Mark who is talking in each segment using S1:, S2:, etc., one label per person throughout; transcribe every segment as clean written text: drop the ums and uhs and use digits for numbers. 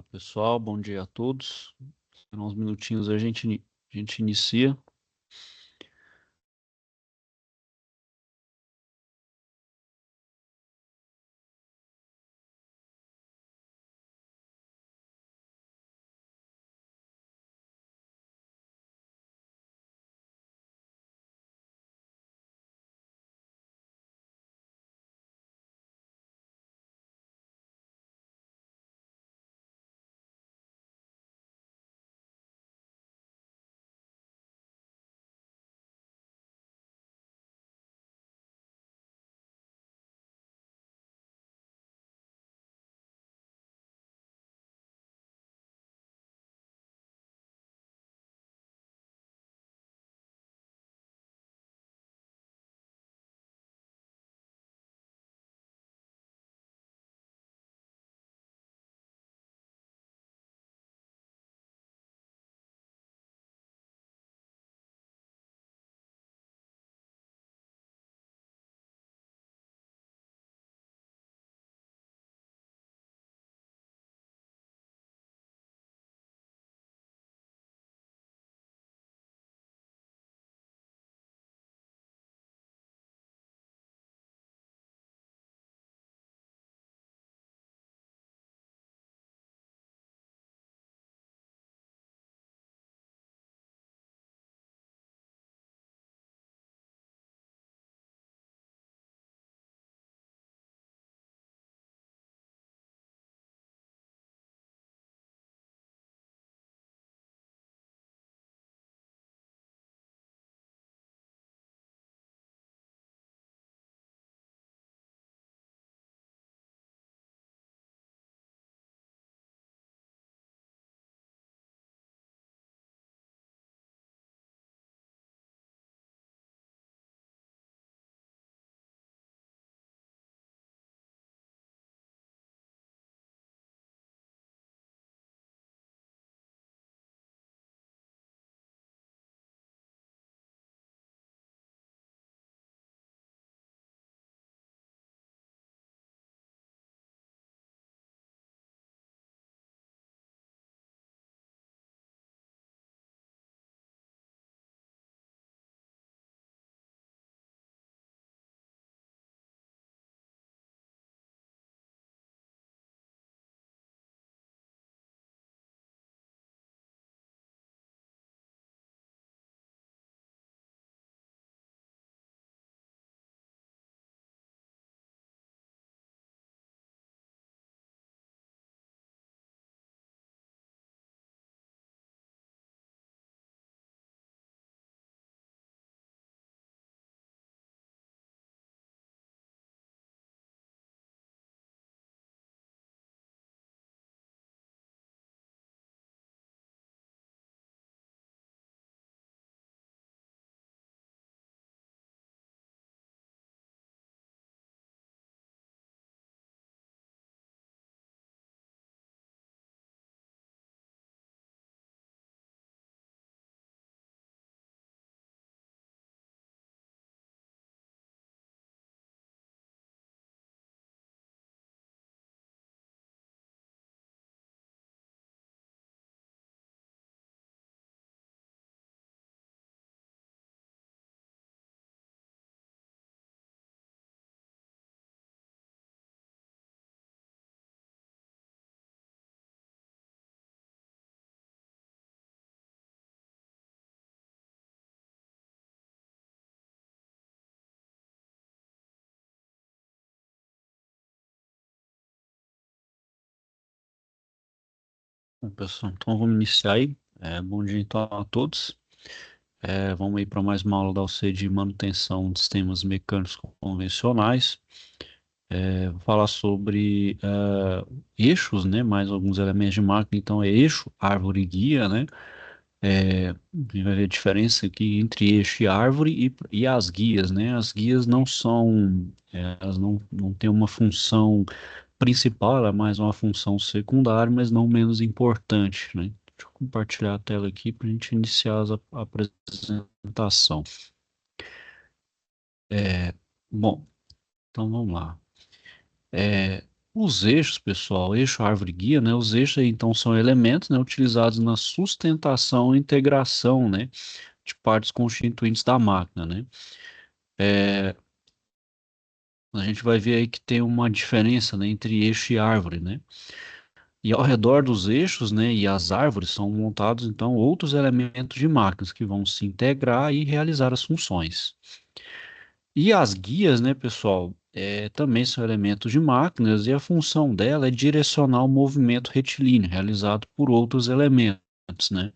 S1: Pessoal, bom dia a todos. Em uns minutinhos a gente inicia. Bom, pessoal, então vamos iniciar aí. Bom dia então a todos. Vamos aí para mais uma aula da UC de manutenção de sistemas mecânicos convencionais. Vou falar sobre eixos, né? Mais alguns elementos de máquina. Então é eixo, árvore e guia, né? A gente vai ver a diferença aqui entre eixo e árvore e as guias, né? As guias não são, elas não têm uma função principal, ela é mais uma função secundária, mas não menos importante, né? Deixa eu compartilhar a tela aqui para a gente iniciar a apresentação. Bom, então vamos lá. Os eixos, pessoal, eixo, árvore, guia, né? Os eixos, aí, então, são elementos, né, utilizados na sustentação e integração, né, de partes constituintes da máquina, né? A gente vai ver aí que tem uma diferença, né, entre eixo e árvore, né? E ao redor dos eixos, né, e as árvores são montados, então, outros elementos de máquinas que vão se integrar e realizar as funções. E as guias, né, pessoal, também são elementos de máquinas e a função dela é direcionar o movimento retilíneo realizado por outros elementos, né?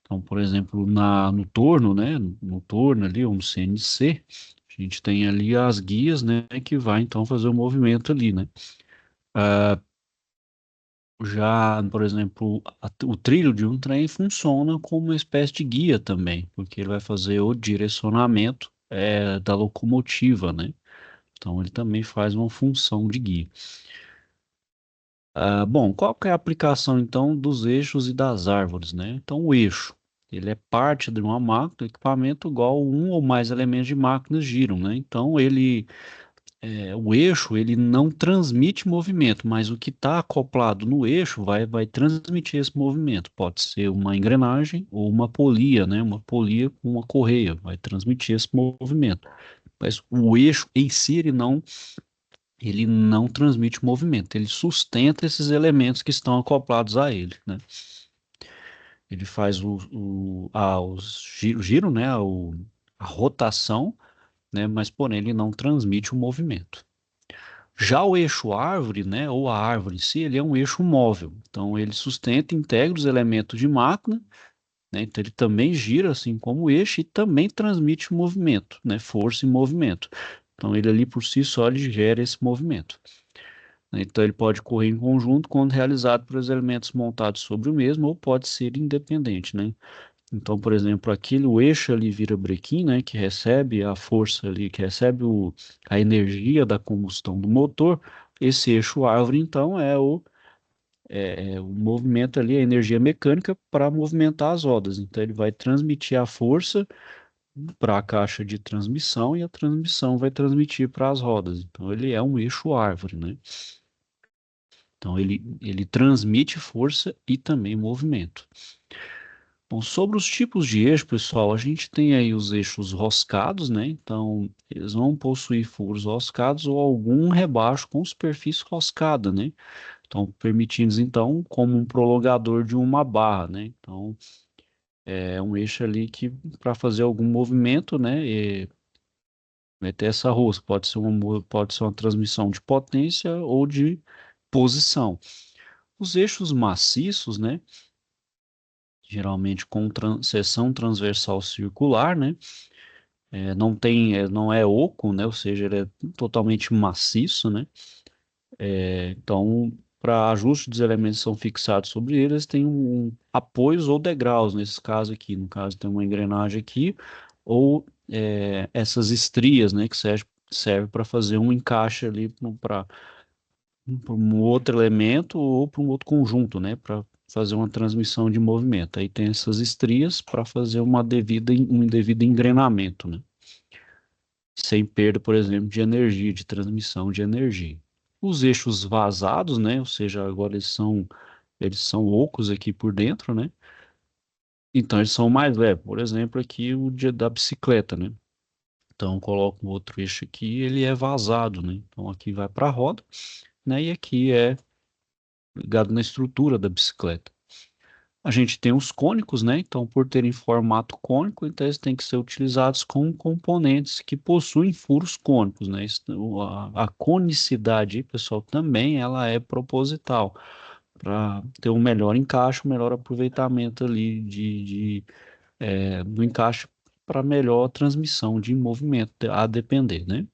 S1: Então, por exemplo, no torno, né, no torno ali, ou no CNC, a gente tem ali as guias, né, que vai então fazer o movimento ali, né? Já, por exemplo, o trilho de um trem funciona como uma espécie de guia também, porque ele vai fazer o direcionamento da locomotiva, né? Então ele também faz uma função de guia. Bom, qual que é a aplicação então dos eixos e das árvores, né? Então o eixo, ele é parte de uma máquina, equipamento igual um ou mais elementos de máquinas giram, né? Então o eixo ele não transmite movimento, mas o que está acoplado no eixo vai transmitir esse movimento. Pode ser uma engrenagem ou uma polia, né? Uma polia com uma correia, vai transmitir esse movimento. Mas o eixo em si ele não transmite movimento, ele sustenta esses elementos que estão acoplados a ele, né? Ele faz o giro, né? A rotação, né? Mas porém ele não transmite o movimento. Já o eixo árvore, né, ou a árvore em si, ele é um eixo móvel. Então, ele sustenta e integra os elementos de máquina, né, então ele também gira, assim como o eixo, e também transmite movimento, né, força e movimento. Então, ele ali por si só, ele gera esse movimento. Então, ele pode correr em conjunto quando realizado por elementos montados sobre o mesmo, ou pode ser independente, né? Então, por exemplo, aquele o eixo ali vira brequim, né, que recebe a força ali, que recebe a energia da combustão do motor. Esse eixo árvore, então, é o movimento ali, a energia mecânica para movimentar as rodas. Então, ele vai transmitir a força para a caixa de transmissão e a transmissão vai transmitir para as rodas. Então, ele é um eixo árvore, né? Então, ele transmite força e também movimento. Bom, sobre os tipos de eixo, pessoal, a gente tem aí os eixos roscados, né? Então, eles vão possuir furos roscados ou algum rebaixo com superfície roscada, né? Então, permitindo, então, como um prolongador de uma barra, né? Então, é um eixo ali que, para fazer algum movimento, né? Vai ter essa rosca, pode ser uma transmissão de potência ou de posição. Os eixos maciços, né? Geralmente com seção transversal circular, né? Não é oco, né? Ou seja, ele é totalmente maciço, né? Então, para ajuste dos elementos que são fixados sobre eles, tem apoios ou degraus, nesse caso aqui. No caso, tem uma engrenagem aqui, ou essas estrias, né? Que serve para fazer um encaixe ali para um outro elemento ou para um outro conjunto, né? Para fazer uma transmissão de movimento. Aí tem essas estrias para fazer um devido engrenamento, né? Sem perda, por exemplo, de energia, de transmissão de energia. Os eixos vazados, né? Ou seja, agora eles são ocos aqui por dentro, né? Então eles são mais leves. Por exemplo, aqui da bicicleta, né? Então coloco um outro eixo aqui, ele é vazado, né? Então aqui vai para a roda, né? E aqui é ligado na estrutura da bicicleta. A gente tem os cônicos, né? Então, por terem formato cônico, então eles têm que ser utilizados com componentes que possuem furos cônicos, né? A conicidade, pessoal, também ela é proposital para ter um melhor encaixe, um melhor aproveitamento ali do encaixe para melhor transmissão de movimento, a depender, né?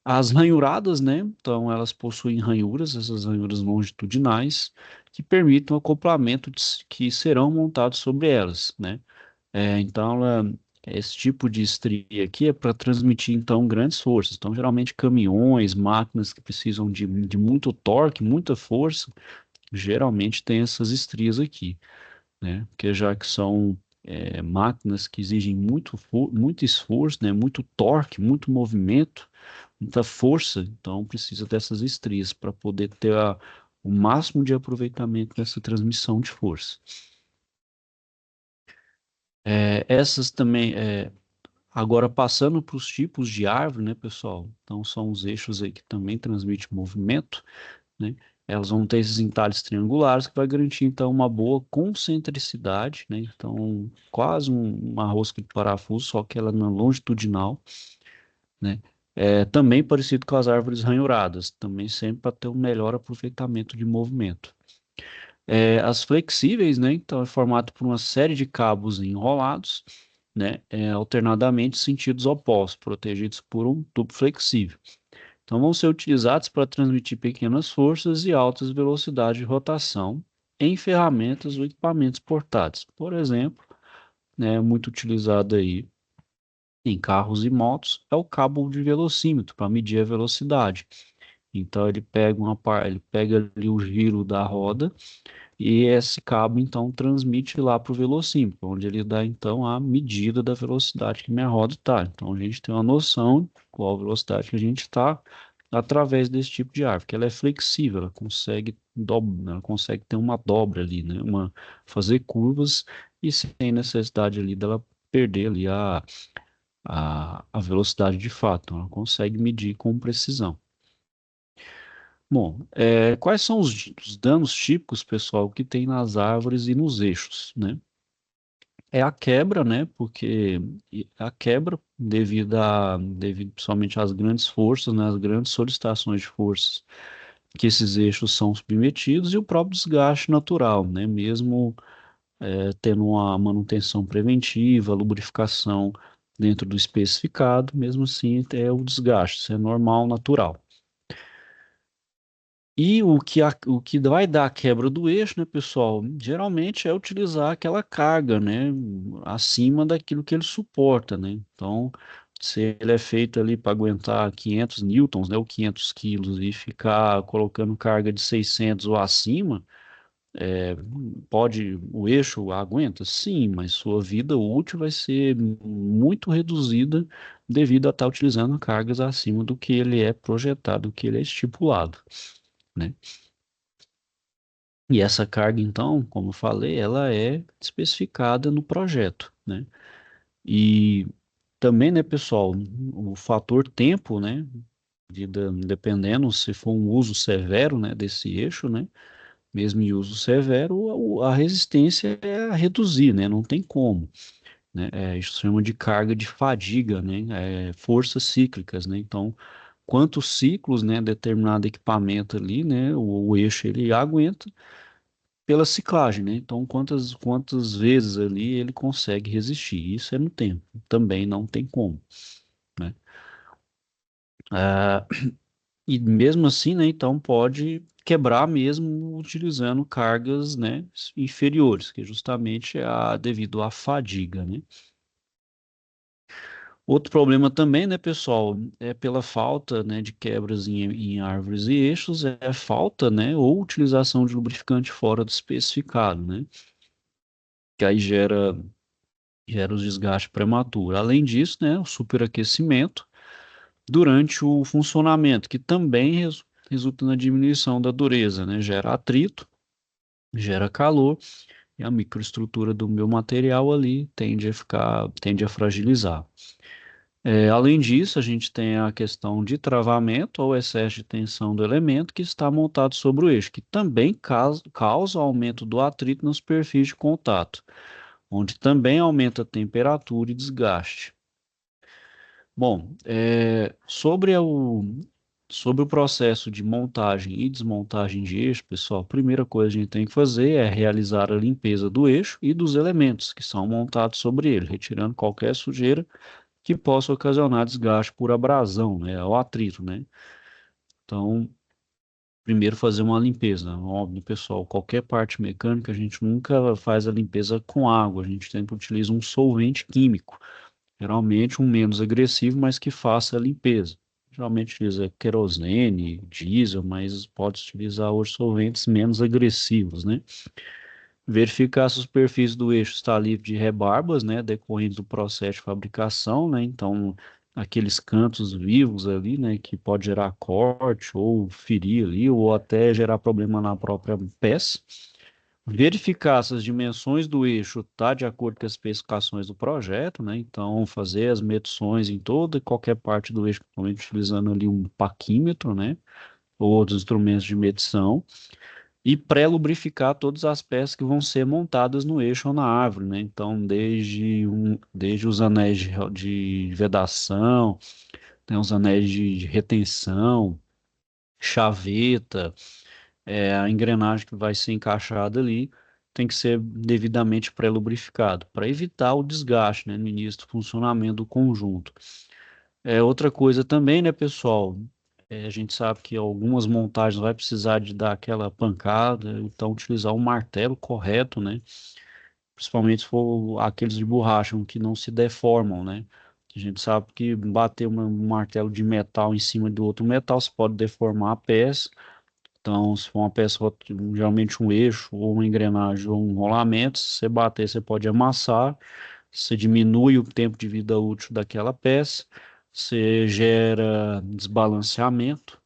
S1: As ranhuradas, né? Então, elas possuem ranhuras, essas ranhuras longitudinais, que permitem o acoplamento que serão montados sobre elas, né? Então, esse tipo de estria aqui é para transmitir, então, grandes forças. Então, geralmente, caminhões, máquinas que precisam de muito torque, muita força, geralmente tem essas estrias aqui, né? Porque já que são máquinas que exigem muito esforço, né? Muito torque, muito movimento, muita força, então precisa dessas estrias para poder ter o máximo de aproveitamento dessa transmissão de força. Essas também, agora passando para os tipos de árvore, né, pessoal? Então são os eixos aí que também transmitem movimento, né? Elas vão ter esses entalhes triangulares que vai garantir então uma boa concentricidade, né? Então quase uma rosca de parafuso, só que ela na longitudinal, né? Também parecido com as árvores ranhuradas, também sempre para ter um melhor aproveitamento de movimento. As flexíveis, né? Então é formado por uma série de cabos enrolados, né? Alternadamente sentidos opostos, protegidos por um tubo flexível. Então vão ser utilizados para transmitir pequenas forças e altas velocidades de rotação em ferramentas ou equipamentos portáteis. Por exemplo, né, muito utilizado aí em carros e motos é o cabo de velocímetro para medir a velocidade. Então ele pega ali o giro da roda e esse cabo então transmite lá para o velocímetro, onde ele dá então a medida da velocidade que minha roda está. Então a gente tem uma noção de qual velocidade que a gente está através desse tipo de árvore, que ela é flexível, ela consegue ter uma dobra ali, né? Fazer curvas e sem necessidade ali dela perder ali a velocidade de fato. Então, ela consegue medir com precisão. Bom, quais são os danos típicos, pessoal, que tem nas árvores e nos eixos, né? É a quebra, né? Porque a quebra, devido principalmente às grandes forças, né? As grandes solicitações de forças que esses eixos são submetidos e o próprio desgaste natural, né? Mesmo tendo uma manutenção preventiva, lubrificação dentro do especificado, mesmo assim é o desgaste, isso é normal, natural. E o que vai dar a quebra do eixo, né, pessoal? Geralmente é utilizar aquela carga, né, acima daquilo que ele suporta, né? Então, se ele é feito ali para aguentar 500 newtons, né, ou 500 quilos, e ficar colocando carga de 600 ou acima, é, o eixo aguenta? Sim, mas sua vida útil vai ser muito reduzida devido a estar utilizando cargas acima do que ele é projetado, do que ele é estipulado, né? E essa carga, então, como eu falei, ela é especificada no projeto, né? E também, né, pessoal, o fator tempo, né, dependendo se for um uso severo, né, desse eixo, né, mesmo em uso severo, a resistência é a reduzir, né, não tem como, né? Isso chama de carga de fadiga, né, forças cíclicas, né? Então, quantos ciclos, né, determinado equipamento ali, né, o eixo ele aguenta pela ciclagem, né? Então, quantas vezes ali ele consegue resistir? Isso é no tempo. Também não tem como, né? Ah, e mesmo assim, né? Então pode quebrar mesmo utilizando cargas, né? Inferiores, que justamente é devido à fadiga, né? Outro problema também, né, pessoal, é pela falta, né, de quebras em árvores e eixos, é a falta, né, ou utilização de lubrificante fora do especificado, né? Que aí gera os desgastes prematuros. Além disso, né, o superaquecimento durante o funcionamento, que também resulta na diminuição da dureza, né, gera atrito, gera calor e a microestrutura do meu material ali tende a fragilizar. Além disso, a gente tem a questão de travamento ou excesso de tensão do elemento que está montado sobre o eixo, que também causa aumento do atrito nos perfis de contato, onde também aumenta a temperatura e desgaste. Bom, sobre o processo de montagem e desmontagem de eixo, pessoal, a primeira coisa que a gente tem que fazer é realizar a limpeza do eixo e dos elementos que são montados sobre ele, retirando qualquer sujeira que possa ocasionar desgaste por abrasão, né, ou atrito, né? Então, primeiro fazer uma limpeza, óbvio, pessoal, qualquer parte mecânica a gente nunca faz a limpeza com água, a gente sempre utiliza um solvente químico. Geralmente um menos agressivo, mas que faça a limpeza. Geralmente utiliza querosene, diesel, mas pode utilizar outros solventes menos agressivos, né? Verificar se a superfície do eixo está livre de rebarbas, né, decorrentes do processo de fabricação, né? Então, aqueles cantos vivos ali, né, que pode gerar corte ou ferir ali, ou até gerar problema na própria peça. Verificar se as dimensões do eixo tá de acordo com as especificações do projeto, né? Então, fazer as medições em toda e qualquer parte do eixo, principalmente utilizando ali um paquímetro, né? Ou outros instrumentos de medição. E pré-lubrificar todas as peças que vão ser montadas no eixo ou na árvore, né? Então, desde os anéis de vedação, tem os anéis de retenção, chaveta, a engrenagem que vai ser encaixada ali tem que ser devidamente pré-lubrificado, para evitar o desgaste, né, no início do funcionamento do conjunto. Outra coisa também, né, pessoal? A gente sabe que algumas montagens vai precisar de dar aquela pancada, então utilizar o martelo correto, né? Principalmente se for aqueles de borracha, que não se deformam, né? A gente sabe que bater um martelo de metal em cima do outro metal, você pode deformar a peça. Então, se for uma peça, geralmente um eixo, ou uma engrenagem, ou um rolamento, se você bater, você pode amassar, você diminui o tempo de vida útil daquela peça, você gera desbalanceamento,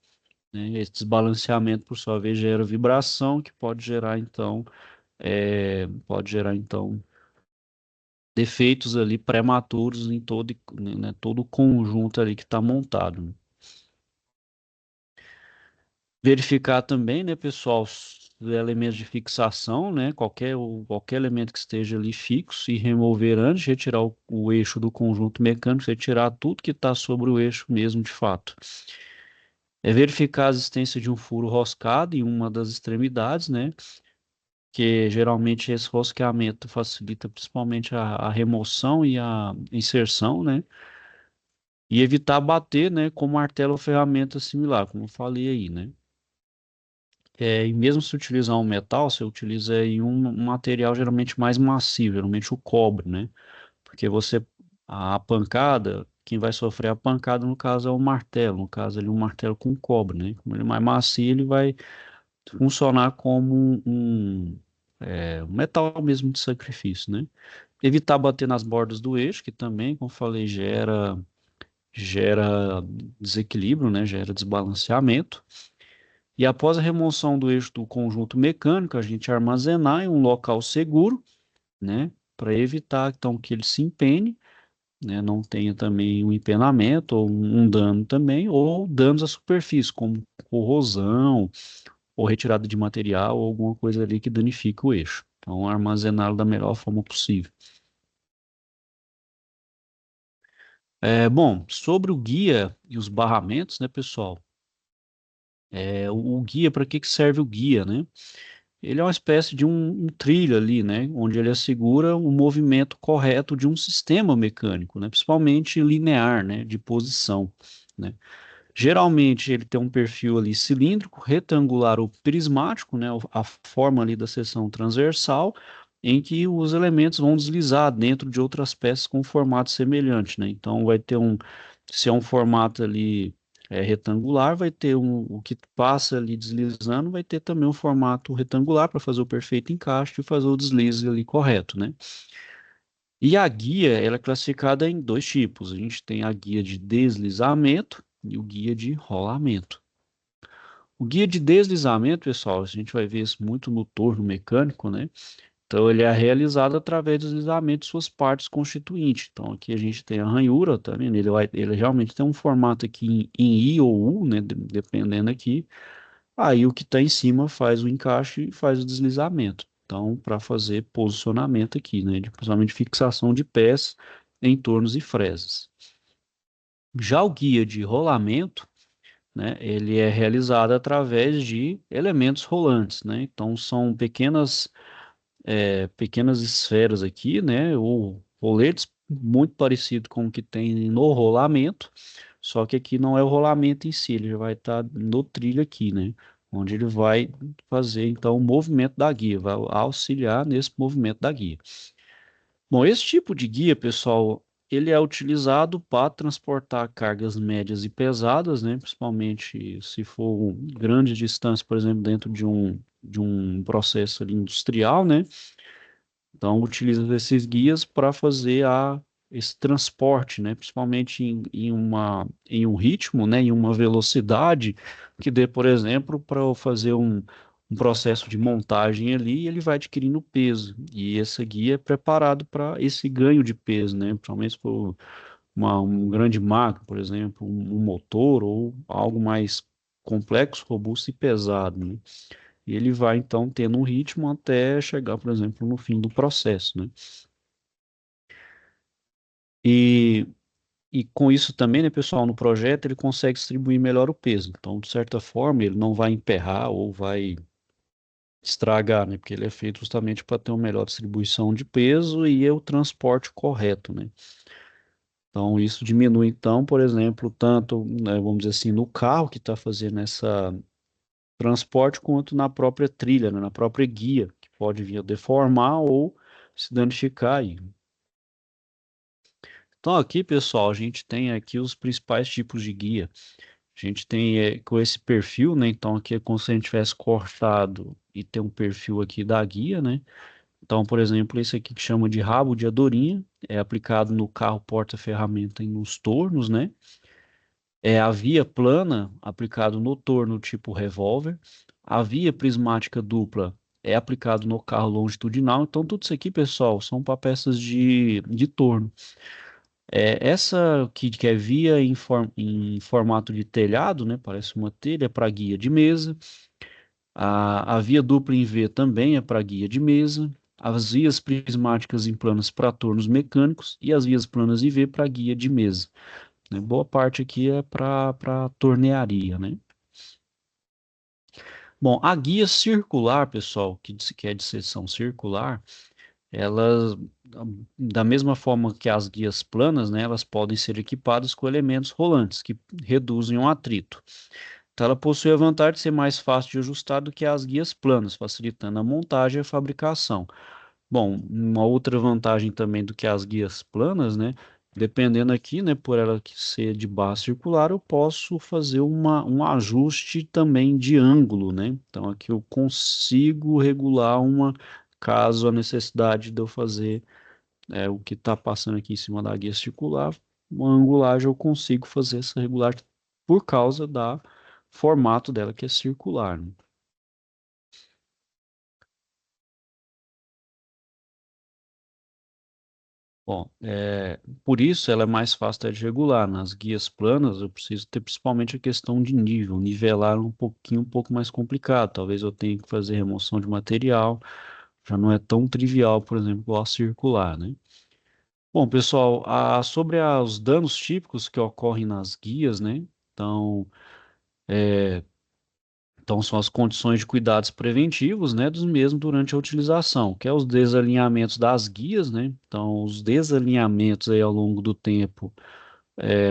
S1: né? Esse desbalanceamento, por sua vez, gera vibração, que pode gerar, então, defeitos ali prematuros em todo, né, todo o conjunto ali que está montado, né? Verificar também, né, pessoal, os elementos de fixação, né, qualquer elemento que esteja ali fixo e remover antes de retirar o eixo do conjunto mecânico, retirar tudo que está sobre o eixo mesmo, de fato. Verificar a existência de um furo roscado em uma das extremidades, né, que geralmente esse rosqueamento facilita principalmente a remoção e a inserção, né, e evitar bater, né, com martelo ou ferramenta similar, como eu falei aí, né. E mesmo se utilizar um metal, você utiliza aí um material geralmente mais macio, geralmente o cobre, né? Porque a pancada, quem vai sofrer a pancada no caso é o martelo, no caso ali um martelo com cobre, né? Como ele é mais macio, ele vai funcionar como um metal mesmo de sacrifício, né? Evitar bater nas bordas do eixo, que também, como eu falei, gera desequilíbrio, né? Gera desbalanceamento. E após a remoção do eixo do conjunto mecânico, a gente armazenar em um local seguro, né, para evitar então que ele se empene, né, não tenha também um empenamento ou um dano também, ou danos à superfície, como corrosão, ou retirada de material, ou alguma coisa ali que danifique o eixo. Então, armazená-lo da melhor forma possível. Bom, sobre o guia e os barramentos, né, pessoal? O guia, para que que serve o guia, né? Ele é uma espécie de um trilho ali, né, onde ele assegura o movimento correto de um sistema mecânico, né, principalmente linear, né, de posição, né. Geralmente ele tem um perfil ali cilíndrico, retangular ou prismático, né, a forma ali da seção transversal, em que os elementos vão deslizar dentro de outras peças com formato semelhante, né. Então vai ter se é um formato ali retangular, vai ter o que passa ali deslizando, vai ter também um formato retangular para fazer o perfeito encaixe e fazer o deslize ali correto, né? E a guia, ela é classificada em dois tipos. A gente tem a guia de deslizamento e o guia de rolamento. O guia de deslizamento, pessoal, a gente vai ver isso muito no torno mecânico, né? Então, ele é realizado através do deslizamento de suas partes constituintes. Então, aqui a gente tem a ranhura, tá vendo? Ele realmente tem um formato aqui em I ou U, né? Dependendo aqui. Aí, o que está em cima faz o encaixe e faz o deslizamento. Então, para fazer posicionamento aqui, né? Principalmente fixação de pés em tornos e fresas. Já o guia de rolamento, né? Ele é realizado através de elementos rolantes, né? Então, são pequenas esferas aqui, né? Ou roletes muito parecido com o que tem no rolamento, só que aqui não é o rolamento em si, ele já vai estar no trilho aqui, né? Onde ele vai fazer então o movimento da guia, vai auxiliar nesse movimento da guia. Bom, esse tipo de guia, pessoal, ele é utilizado para transportar cargas médias e pesadas, né? Principalmente se for grande distância, por exemplo, dentro de um processo ali industrial, né? Então, utiliza esses guias para fazer esse transporte, né? Principalmente em um ritmo, né? Em uma velocidade que dê, por exemplo, para eu fazer um processo de montagem ali, ele vai adquirindo peso. E essa guia é preparado para esse ganho de peso, né? Principalmente se for um grande máquina, por exemplo, um motor ou algo mais complexo, robusto e pesado, né? E ele vai então tendo um ritmo até chegar, por exemplo, no fim do processo, né? E, e com isso também, né, pessoal, no projeto ele consegue distribuir melhor o peso. Então, de certa forma, ele não vai emperrar ou vai estragar, né? Porque ele é feito justamente para ter uma melhor distribuição de peso e o transporte correto, né? Então, isso diminui, então, por exemplo, tanto, né, vamos dizer assim, no carro que está fazendo essa transporte, quanto na própria trilha, né, na própria guia, que pode vir a deformar ou se danificar aí. Então, aqui, pessoal, a gente tem aqui os principais tipos de guia. A gente tem com esse perfil, né? Então, aqui é como se a gente tivesse cortado e tem um perfil aqui da guia, né? Então, por exemplo, esse aqui que chama de rabo de andorinha, é aplicado no carro porta-ferramenta e nos tornos, né? É a via plana, aplicado no torno tipo revólver. A via prismática dupla é aplicado no carro longitudinal. Então, tudo isso aqui, pessoal, são para peças de torno. Essa que é via em formato de telhado, né? Parece uma telha para guia de mesa. A via dupla em V também é para guia de mesa. As vias prismáticas em planas para tornos mecânicos e as vias planas em V para guia de mesa, né? Boa parte aqui é para tornearia, né? Bom, a guia circular, pessoal, que é de seção circular, elas, da mesma forma que as guias planas, né, elas podem ser equipadas com elementos rolantes que reduzem o atrito. Então, ela possui a vantagem de ser mais fácil de ajustar do que as guias planas, facilitando a montagem e a fabricação. Bom, uma outra vantagem também do que as guias planas, né? Dependendo aqui, né, por ela que ser de base circular, eu posso fazer um ajuste também de ângulo, né? Então aqui eu consigo regular caso a necessidade de eu fazer o que está passando aqui em cima da guia circular, uma angulagem eu consigo fazer essa regulagem por causa da formato dela que é circular, né? Bom, por isso ela é mais fácil de regular. Nas guias planas, eu preciso ter principalmente a questão de nível, nivelar um pouco mais complicado. Talvez eu tenha que fazer remoção de material, já não é tão trivial, por exemplo, igual a circular, né? Bom, pessoal, sobre os danos típicos que ocorrem nas guias, né? Então, então são as condições de cuidados preventivos, né, dos mesmos durante a utilização, que é os desalinhamentos das guias, né? Então, os desalinhamentos aí ao longo do tempo.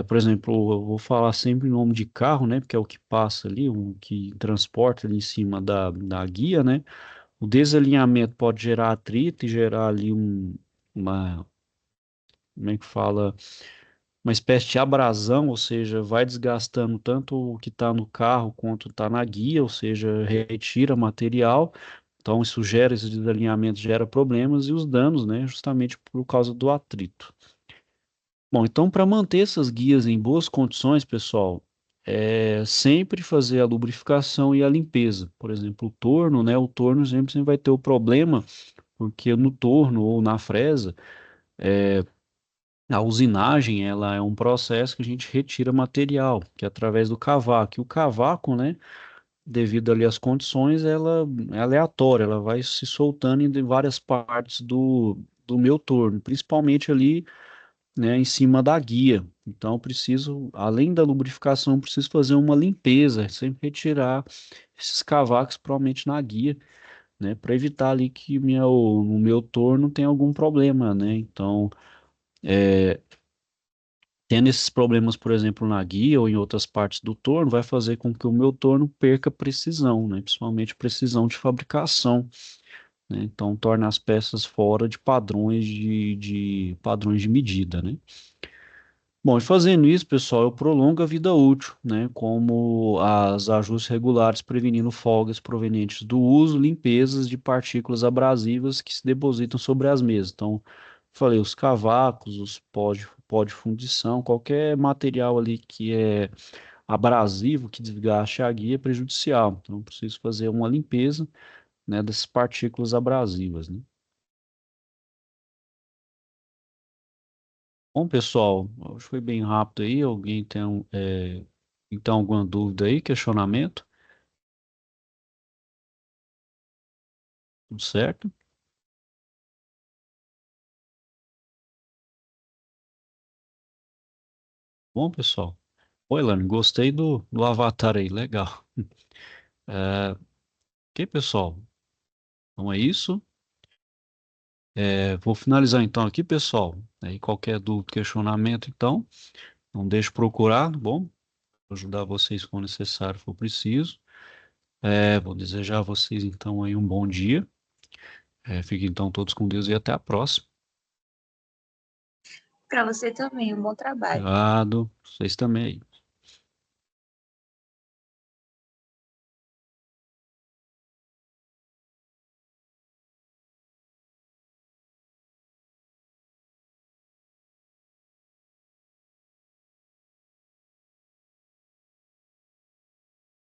S1: Por exemplo, eu vou falar sempre o nome de carro, né? Porque é o que passa ali, o que transporta ali em cima da guia, né? O desalinhamento pode gerar atrito e gerar ali uma, como é que fala? Uma espécie de abrasão, ou seja, vai desgastando tanto o que está no carro quanto está na guia, ou seja, retira material. Então, isso gera, esse desalinhamento gera problemas e os danos, né? Justamente por causa do atrito. Bom, então para manter essas guias em boas condições, pessoal, é sempre fazer a lubrificação e a limpeza. Por exemplo, o torno, né? O torno sempre vai ter o problema, porque no torno ou na fresa, a usinagem, ela é um processo que a gente retira material, que é através do cavaco. E o cavaco, né? Devido ali às condições, ela é aleatória, ela vai se soltando em várias partes do meu torno, principalmente ali, né, em cima da guia. Então, eu preciso, além da lubrificação, eu preciso fazer uma limpeza, sempre retirar esses cavacos, provavelmente na guia, né, para evitar ali que no meu torno tenha algum problema, né? Então, tendo esses problemas, por exemplo, na guia ou em outras partes do torno, vai fazer com que o meu torno perca precisão, né? Principalmente precisão de fabricação, né? Então, torna as peças fora de padrões de padrões de medida, né? Bom, e fazendo isso, pessoal, eu prolongo a vida útil, né? Como as ajustes regulares prevenindo folgas provenientes do uso, limpezas de partículas abrasivas que se depositam sobre as mesas. Então, falei, os cavacos, os pó de fundição, qualquer material ali que é abrasivo, que desgaste a guia é prejudicial. Então, eu preciso fazer uma limpeza, né, dessas partículas abrasivas, né? Bom, pessoal, hoje foi bem rápido aí. Alguém tem, então alguma dúvida aí, questionamento? Tudo certo? Bom, pessoal. Oi, Lani, gostei do avatar aí, legal. Ok, pessoal? Então é isso. Vou finalizar então aqui, pessoal. Aí qualquer dúvida, questionamento, então, não deixe de procurar, tá bom? Vou ajudar vocês quando necessário, for preciso. Vou desejar a vocês então aí um bom dia. Fiquem então todos com Deus e até a próxima.
S2: Para você também, um bom trabalho.
S1: Obrigado. Vocês também aí.